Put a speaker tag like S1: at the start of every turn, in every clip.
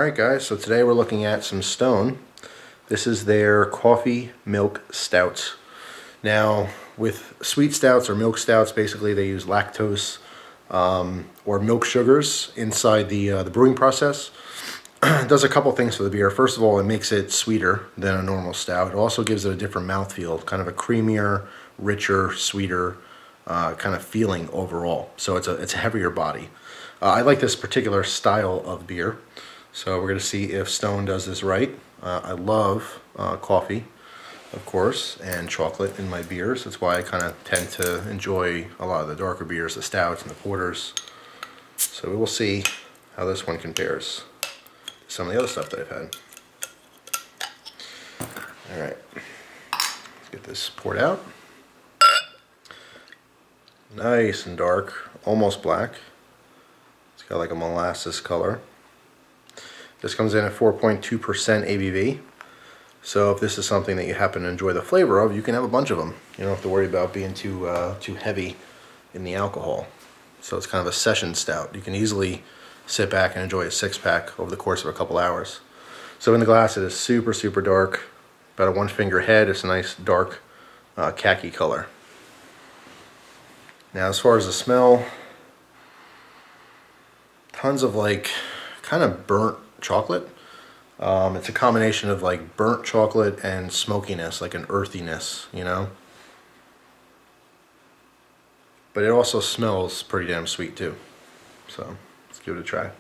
S1: Alright guys, so today we're looking at some Stone. This is their coffee milk stouts. Now with sweet stouts or milk stouts, basically they use lactose or milk sugars inside the brewing process. It does a couple things for the beer. First of all, it makes it sweeter than a normal stout. It also gives it a different mouthfeel, kind of a creamier, richer, sweeter kind of feeling overall. So it's a heavier body. I like this particular style of beer. So we're going to see if Stone does this right. I love coffee, of course, and chocolate in my beers. That's why I kind of tend to enjoy a lot of the darker beers, the stouts and the porters. So we will see how this one compares to some of the other stuff that I've had. Alright, let's get this poured out. Nice and dark, almost black. It's got like a molasses color. This comes in at 4.2% ABV. So if this is something that you happen to enjoy the flavor of, you can have a bunch of them. You don't have to worry about being too heavy in the alcohol. So it's kind of a session stout. You can easily sit back and enjoy a six-pack over the course of a couple hours. So in the glass it is super, super dark. About a one-finger head. It's a nice dark khaki color. Now as far as the smell, tons of like kind of burnt chocolate. It's a combination of like burnt chocolate and smokiness, like an earthiness, you know? But it also smells pretty damn sweet too. So let's give it a try.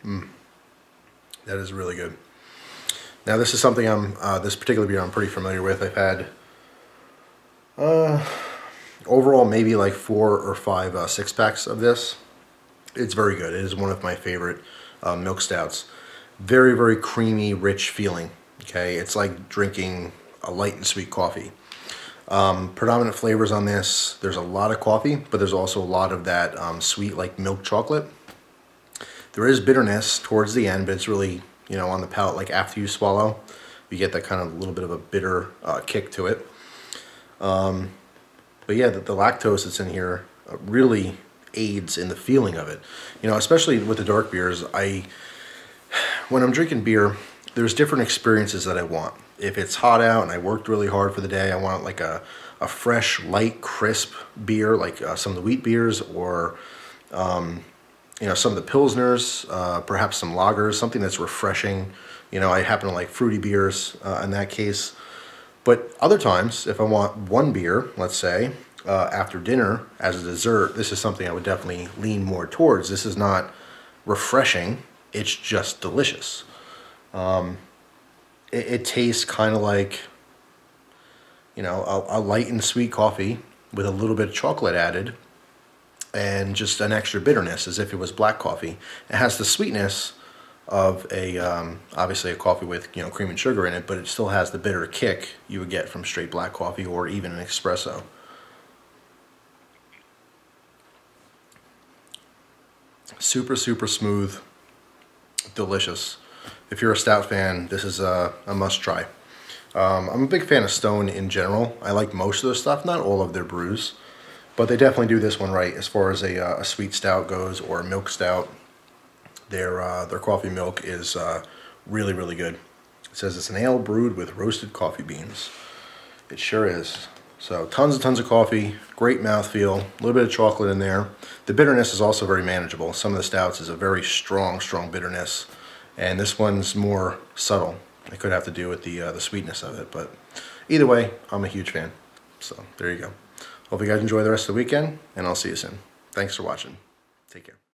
S1: That is really good. Now this is something this particular beer I'm pretty familiar with. I've had overall maybe like 4 or 5 six-packs of this. It's very good. It is one of my favorite milk stouts. Very, very creamy, rich feeling. Okay, it's like drinking a light and sweet coffee. Predominant flavors on this. There's a lot of coffee, but there's also a lot of that sweet like milk chocolate. There is bitterness towards the end, but it's really, you know, on the palate, like after you swallow, you get that kind of little bit of a bitter kick to it. But yeah, the lactose that's in here really aids in the feeling of it. You know, especially with the dark beers, when I'm drinking beer, there's different experiences that I want. If it's hot out and I worked really hard for the day, I want like a fresh, light, crisp beer, like some of the wheat beers, or you know, some of the pilsners, perhaps some lagers, something that's refreshing. You know, I happen to like fruity beers in that case. But other times, if I want one beer, let's say, after dinner as a dessert, this is something I would definitely lean more towards. This is not refreshing, it's just delicious. It tastes kind of like, you know, a light and sweet coffee with a little bit of chocolate added and just an extra bitterness as if it was black coffee. It has the sweetness of a obviously a coffee with, you know, cream and sugar in it, but it still has the bitter kick you would get from straight black coffee or even an espresso. Super, super smooth, delicious. If you're a stout fan, this is a must try. I'm a big fan of Stone in general. I like most of their stuff, not all of their brews, but they definitely do this one right as far as a sweet stout goes, or a milk stout. Their coffee milk is really, really good. It says it's an ale brewed with roasted coffee beans. It sure is. So tons of coffee, great mouthfeel, a little bit of chocolate in there. The bitterness is also very manageable. Some of the stouts is a very strong bitterness, and this one's more subtle. It could have to do with the sweetness of it, but either way, I'm a huge fan. So there you go. Hope you guys enjoy the rest of the weekend, and I'll see you soon. Thanks for watching. Take care.